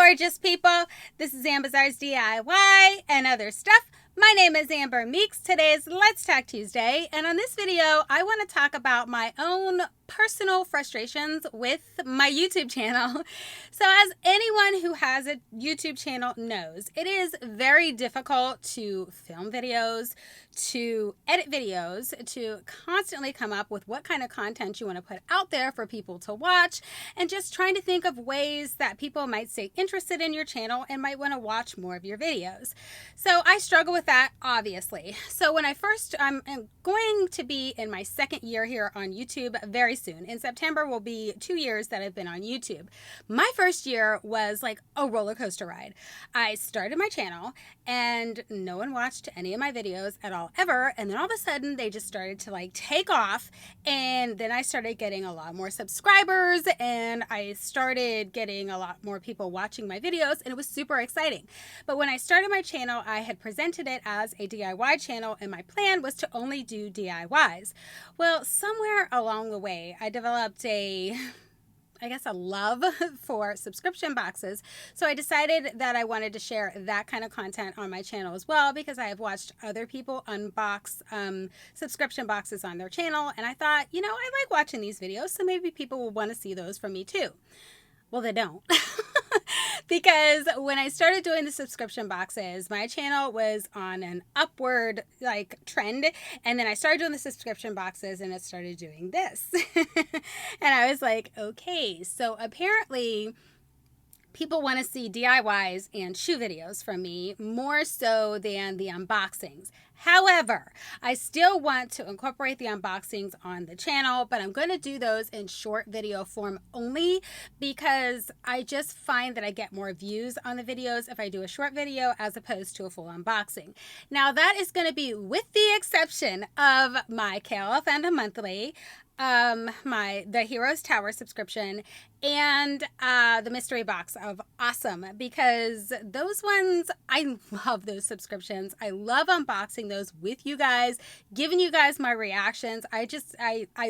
gorgeous people. This is Amber's DIY and other stuff. My name is Amber Meeks. Today is Let's Talk Tuesday, and on this video, I want to talk about my own personal frustrations with my YouTube channel. So as anyone who has a YouTube channel knows, it is very difficult to film videos, to edit videos, to constantly come up with what kind of content you want to put out there for people to watch, and just trying to think of ways that people might stay interested in your channel and might want to watch more of your videos. So I struggle with that, obviously. So when I'm going to be in my second year here on YouTube very soon. In September will be 2 years that I've been on YouTube. My first year was like a roller coaster ride. I started my channel and no one watched any of my videos at all ever, and then all of a sudden they just started to like take off, and then I started getting a lot more subscribers and I started getting a lot more people watching my videos, and it was super exciting. But when I started my channel, I had presented it as a DIY channel and my plan was to only do DIYs. Well, somewhere along the way I developed a love for subscription boxes. So I decided that I wanted to share that kind of content on my channel as well, because I have watched other people unbox subscription boxes on their channel, and I thought, I like watching these videos, so maybe people will want to see those from me too. Well, they don't. Because when I started doing the subscription boxes, my channel was on an upward trend, and then I started doing the subscription boxes and it started doing this. And I was like, okay, so apparently people want to see DIYs and shoe videos from me more so than the unboxings. However, I still want to incorporate the unboxings on the channel, but I'm going to do those in short video form only, because I just find that I get more views on the videos if I do a short video as opposed to a full unboxing. Now that is going to be with the exception of my KLF and a monthly, the Heroes Tower subscription, and the mystery box of Awesome, because those ones, I love those subscriptions. I love unboxing those with you guys, giving you guys my reactions. I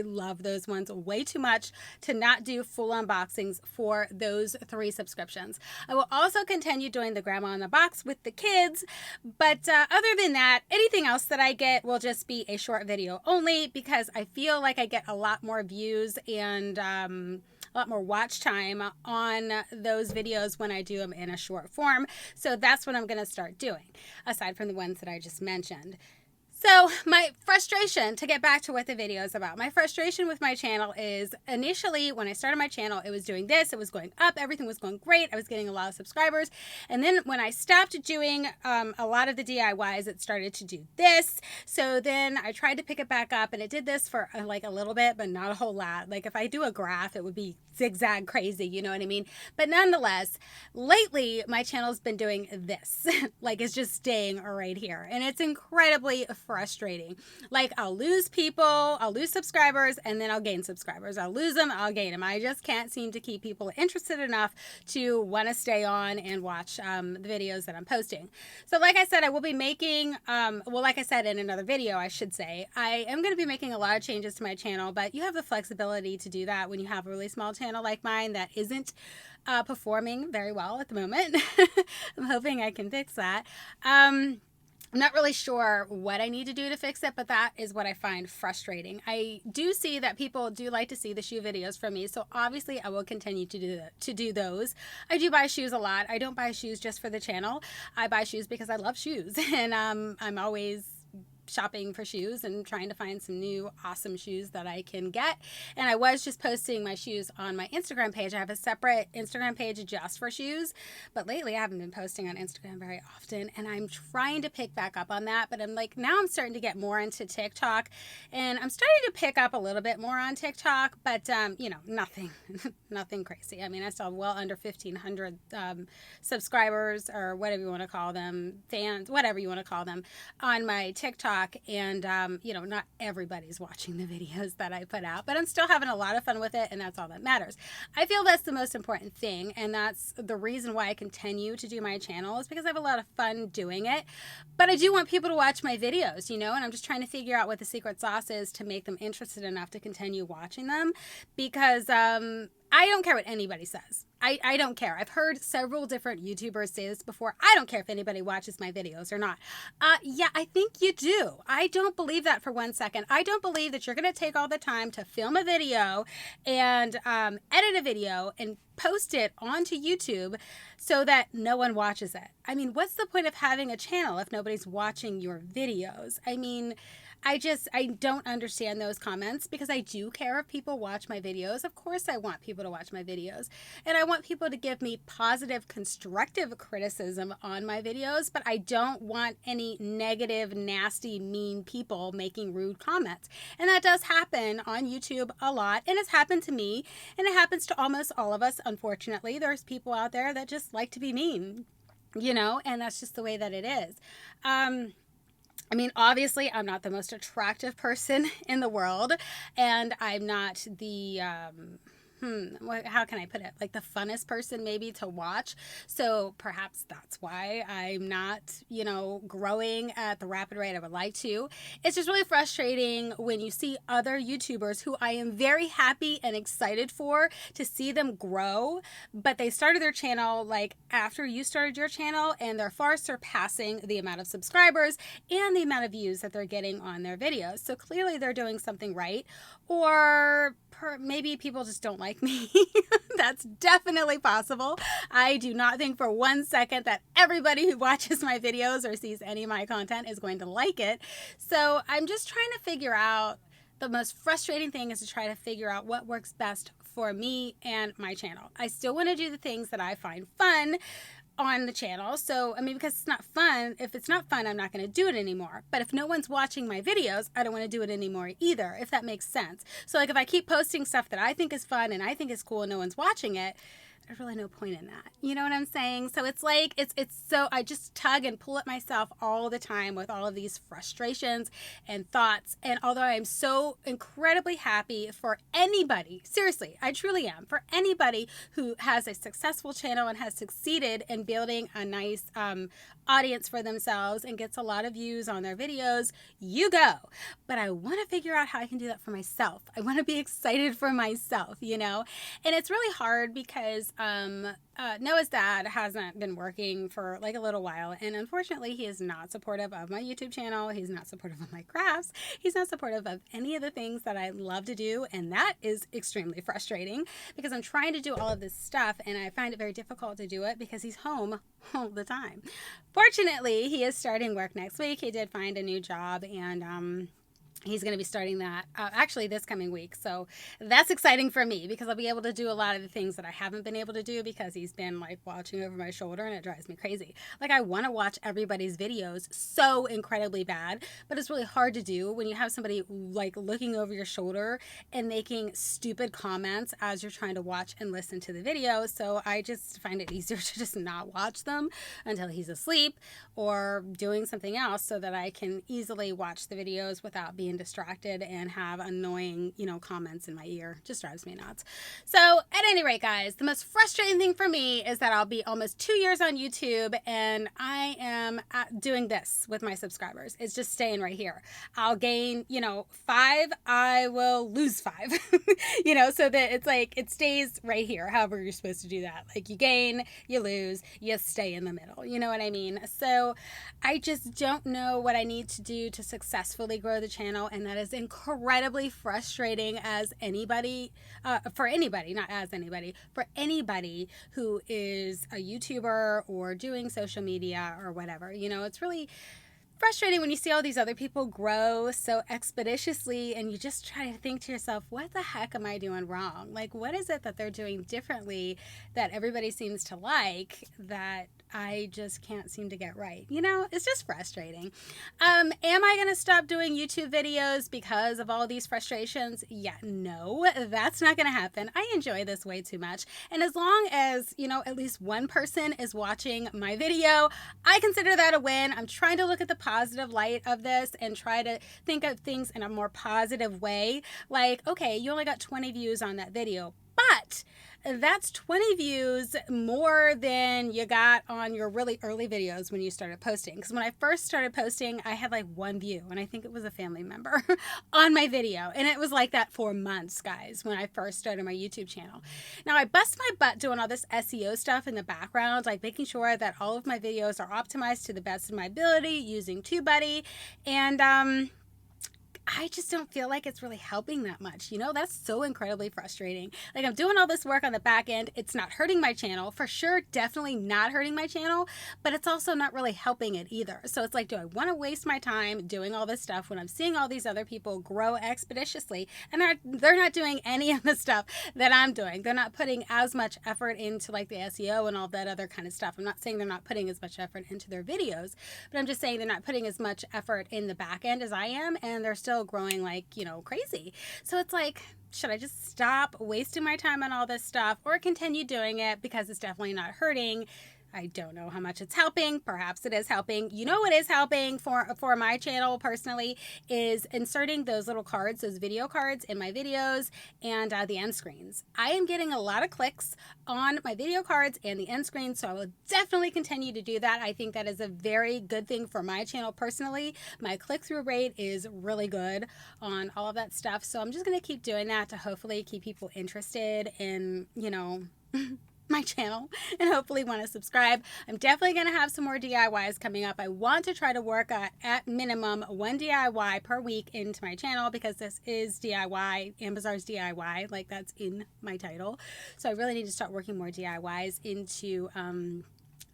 love those ones way too much to not do full unboxings for those 3 subscriptions. I will also continue doing the Grandma in the Box with the kids, but other than that, anything else that I get will just be a short video only, because I feel like I get a lot more views and a lot more watch time on those videos when I do them in a short form. So that's what I'm going to start doing, aside from the ones that I just mentioned. So my frustration, to get back to what the video is about, my frustration with my channel is, initially when I started my channel, it was doing this, it was going up, everything was going great, I was getting a lot of subscribers, and then when I stopped doing a lot of the DIYs, it started to do this. So then I tried to pick it back up, and it did this for like a little bit, but not a whole lot. Like if I do a graph, it would be zigzag crazy, you know what I mean? But nonetheless, lately my channel's been doing this. Like it's just staying right here, and it's incredibly frustrating. Like I'll lose people, I'll lose subscribers, and then I'll gain subscribers. I'll lose them, I'll gain them. I just can't seem to keep people interested enough to want to stay on and watch the videos that I'm posting. So like I said, I will be making, like I said in another video, I should say, I am going to be making a lot of changes to my channel, but you have the flexibility to do that when you have a really small channel like mine that isn't performing very well at the moment. I'm hoping I can fix that. I'm not really sure what I need to do to fix it, but that is what I find frustrating. I do see that people do like to see the shoe videos from me, so obviously I will continue to do those. I do buy shoes a lot. I don't buy shoes just for the channel. I buy shoes because I love shoes, and I'm always shopping for shoes and trying to find some new awesome shoes that I can get. And I was just posting my shoes on my Instagram page. I have a separate Instagram page just for shoes, but lately I haven't been posting on Instagram very often, and I'm trying to pick back up on that. But I'm like, now I'm starting to get more into TikTok, and I'm starting to pick up a little bit more on TikTok, but nothing crazy. I mean, I still have well under 1,500 subscribers, or whatever you want to call them, fans, whatever you want to call them, on my TikTok. And not everybody's watching the videos that I put out, but I'm still having a lot of fun with it, and that's all that matters. I feel that's the most important thing, and that's the reason why I continue to do my channel, is because I have a lot of fun doing it. But I do want people to watch my videos, and I'm just trying to figure out what the secret sauce is to make them interested enough to continue watching them, because I don't care what anybody says. I don't care. I've heard several different YouTubers say this before. I don't care if anybody watches my videos or not. Yeah, I think you do. I don't believe that for 1 second. I don't believe that you're going to take all the time to film a video and edit a video and post it onto YouTube so that no one watches it. I mean, what's the point of having a channel if nobody's watching your videos? I mean, I don't understand those comments, because I do care if people watch my videos. Of course I want people to watch my videos, and I want people to give me positive, constructive criticism on my videos, but I don't want any negative, nasty, mean people making rude comments. And that does happen on YouTube a lot, and it's happened to me, and it happens to almost all of us. Unfortunately, there's people out there that just like to be mean, you know, and that's just the way that it is. I mean, obviously, I'm not the most attractive person in the world, and I'm not the, how can I put it? Like the funnest person maybe to watch. So perhaps that's why I'm not, you know, growing at the rapid rate I would like to. It's just really frustrating when you see other YouTubers who I am very happy and excited for to see them grow, but they started their channel like after you started your channel, and they're far surpassing the amount of subscribers and the amount of views that they're getting on their videos. So clearly they're doing something right, or maybe people just don't like me. That's definitely possible. I do not think for 1 second that everybody who watches my videos or sees any of my content is going to like it. So I'm just trying to figure out, the most frustrating thing is to try to figure out what works best for me and my channel. I still want to do the things that I find fun on the channel. So, I mean, because it's not fun, if it's not fun, I'm not going to do it anymore. But if no one's watching my videos, I don't want to do it anymore either, if that makes sense. So like if I keep posting stuff that I think is fun and I think is cool and no one's watching it, there's really no point in that. You know what I'm saying? So it's like, it's so, I just tug and pull at myself all the time with all of these frustrations and thoughts. And although I'm so incredibly happy for anybody, seriously, I truly am, for anybody who has a successful channel and has succeeded in building a nice audience for themselves and gets a lot of views on their videos, you go. But I want to figure out how I can do that for myself. I want to be excited for myself, you know? And it's really hard because Noah's dad hasn't been working for like a little while, and unfortunately he is not supportive of my YouTube channel. He's not supportive of my crafts. He's not supportive of any of the things that I love to do, and that is extremely frustrating because I'm trying to do all of this stuff and I find it very difficult to do it because he's home all the time. Fortunately, he is starting work next week. He did find a new job, and he's going to be starting that actually this coming week. So that's exciting for me because I'll be able to do a lot of the things that I haven't been able to do because he's been like watching over my shoulder, and it drives me crazy. Like I want to watch everybody's videos so incredibly bad, but it's really hard to do when you have somebody like looking over your shoulder and making stupid comments as you're trying to watch and listen to the video. So I just find it easier to just not watch them until he's asleep or doing something else so that I can easily watch the videos without being distracted and have annoying, you know, comments in my ear. Just drives me nuts. So at any rate, guys, the most frustrating thing for me is that I'll be almost 2 years on YouTube and I am doing this with my subscribers. It's just staying right here. I'll gain, you know, 5, I will lose 5, you know, so that it's like, it stays right here. However you're supposed to do that. Like you gain, you lose, you stay in the middle. You know what I mean? So I just don't know what I need to do to successfully grow the channel. And that is incredibly frustrating as anybody, for anybody, not as anybody, for anybody who is a YouTuber or doing social media or whatever. You know, it's really frustrating when you see all these other people grow so expeditiously and you just try to think to yourself, what the heck am I doing wrong? Like, what is it that they're doing differently that everybody seems to like that I just can't seem to get right? You know, it's just frustrating. Am I going to stop doing YouTube videos because of all these frustrations? Yeah, no, that's not going to happen. I enjoy this way too much. And as long as, you know, at least one person is watching my video, I consider that a win. I'm trying to look at the positive light of this and try to think of things in a more positive way. Like, okay, you only got 20 views on that video, but but that's 20 views more than you got on your really early videos when you started posting. Because when I first started posting, I had like 1 view, and I think it was a family member on my video. And it was like that for months, guys, when I first started my YouTube channel. Now, I bust my butt doing all this SEO stuff in the background, like making sure that all of my videos are optimized to the best of my ability using TubeBuddy. And I just don't feel like it's really helping that much. You know, that's so incredibly frustrating. Like, I'm doing all this work on the back end. It's not hurting my channel. For sure, definitely not hurting my channel, but it's also not really helping it either. So it's like, do I want to waste my time doing all this stuff when I'm seeing all these other people grow expeditiously, and they're not doing any of the stuff that I'm doing? They're not putting as much effort into like the SEO and all that other kind of stuff. I'm not saying they're not putting as much effort into their videos, but I'm just saying they're not putting as much effort in the back end as I am, and they're still growing like, you know, crazy. So it's like, should I just stop wasting my time on all this stuff or continue doing it because it's definitely not hurting? I don't know how much it's helping. Perhaps it is helping. You know what is helping for my channel personally is inserting those little cards, those video cards in my videos and the end screens. I am getting a lot of clicks on my video cards and the end screens, so I will definitely continue to do that. I think that is a very good thing for my channel personally. My click-through rate is really good on all of that stuff, so I'm just going to keep doing that to hopefully keep people interested in, you know, my channel and hopefully want to subscribe. I'm definitely going to have some more DIYs coming up. I want to try to work at minimum 1 DIY per week into my channel because this is DIY, Ambazar's DIY, like that's in my title. So I really need to start working more DIYs into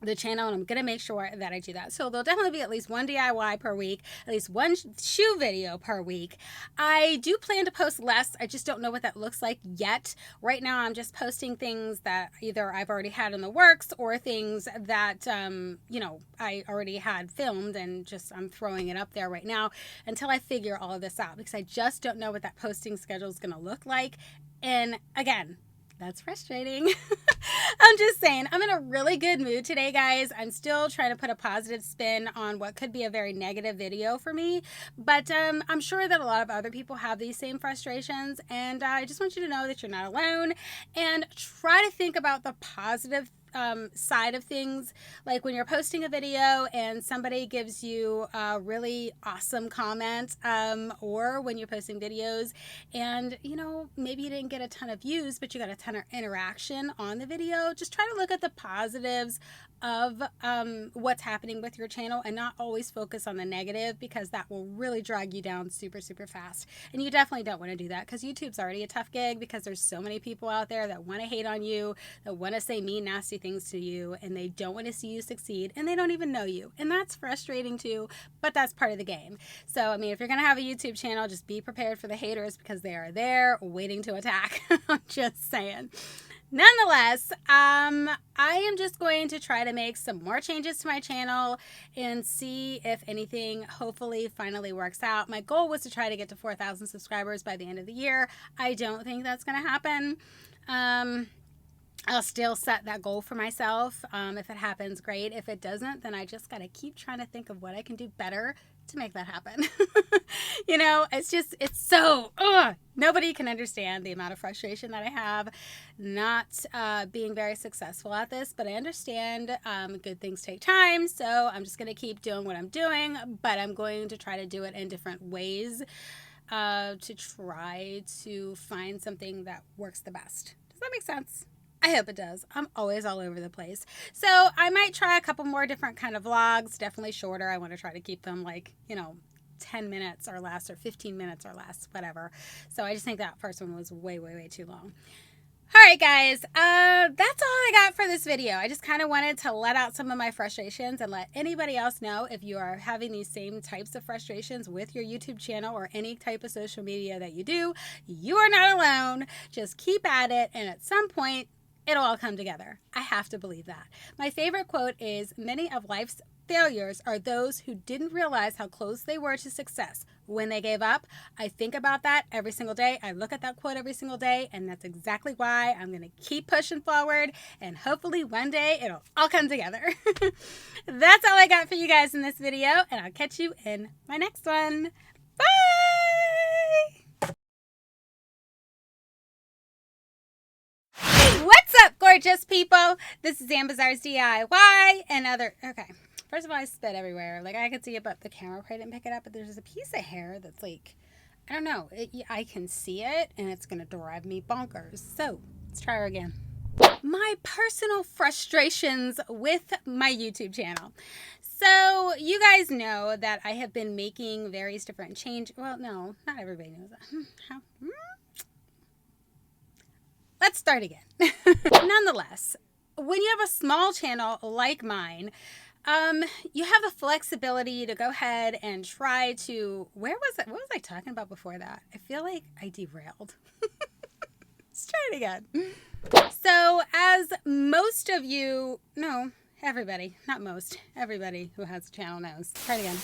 the channel, and I'm going to make sure that I do that. So there'll definitely be at least 1 DIY per week, at least 1 shoe video per week. I do plan to post less. I just don't know what that looks like yet. Right now, I'm just posting things that either I've already had in the works or things that, you know, I already had filmed and just I'm throwing it up there right now until I figure all of this out, because I just don't know what that posting schedule is going to look like. And again, that's frustrating. I'm just saying, I'm in a really good mood today, guys. I'm still trying to put a positive spin on what could be a very negative video for me, but I'm sure that a lot of other people have these same frustrations, and I just want you to know that you're not alone, and try to think about the positive side of things. Like when you're posting a video and somebody gives you a really awesome comment, or when you're posting videos and, you know, maybe you didn't get a ton of views, but you got a ton of interaction on the video. Just try to look at the positives of what's happening with your channel and not always focus on the negative, because that will really drag you down super, super fast. And you definitely don't want to do that, because YouTube's already a tough gig, because there's so many people out there that want to hate on you, that want to say mean, nasty things to you, and they don't want to see you succeed, and they don't even know you. And that's frustrating too, but that's part of the game. So, I mean, if you're going to have a YouTube channel, just be prepared for the haters, because they are there waiting to attack. I'm just saying. Nonetheless, I am just going to try to make some more changes to my channel and see if anything hopefully finally works out. My goal was to try to get to 4,000 subscribers by the end of the year. I don't think that's going to happen. I'll still set that goal for myself. If it happens, great. If it doesn't, then I just got to keep trying to think of what I can do better to make that happen. You know, it's so, nobody can understand the amount of frustration that I have not being very successful at this, but I understand good things take time. So I'm just going to keep doing what I'm doing, but I'm going to try to do it in different ways to try to find something that works the best. Does that make sense? I hope it does. I'm always all over the place. So I might try a couple more different kind of vlogs, definitely shorter. I want to try to keep them like, you know, 10 minutes or less, or 15 minutes or less, whatever. So I just think that first one was way, way, way too long. All right, guys, that's all I got for this video. I just kind of wanted to let out some of my frustrations and let anybody else know if you are having these same types of frustrations with your YouTube channel or any type of social media that you do. You are not alone. Just keep at it, and at some point, it'll all come together. I have to believe that. My favorite quote is, "Many of life's failures are those who didn't realize how close they were to success when they gave up." I think about that every single day. I look at that quote every single day, and that's exactly why I'm going to keep pushing forward, and hopefully one day it'll all come together. That's all I got for you guys in this video, and I'll catch you in my next one. Bye! gorgeous people. This is Ambazar's DIY and other. Okay. First of all, I spit everywhere. Like, I could see it, but the camera probably didn't pick it up. But there's a piece of hair that's like, I don't know. I can see it, and it's going to drive me bonkers. So, let's try her again. My personal frustrations with my YouTube channel. So, you guys know that I have been making various different changes. Well, no, not everybody knows that. Let's start again. Nonetheless, when you have a small channel like mine, you have the flexibility to go ahead and try to, what was I talking about before that? I feel like I derailed. Let's try it again. So as most of you, no, everybody, not most, everybody who has a channel knows. Try it again.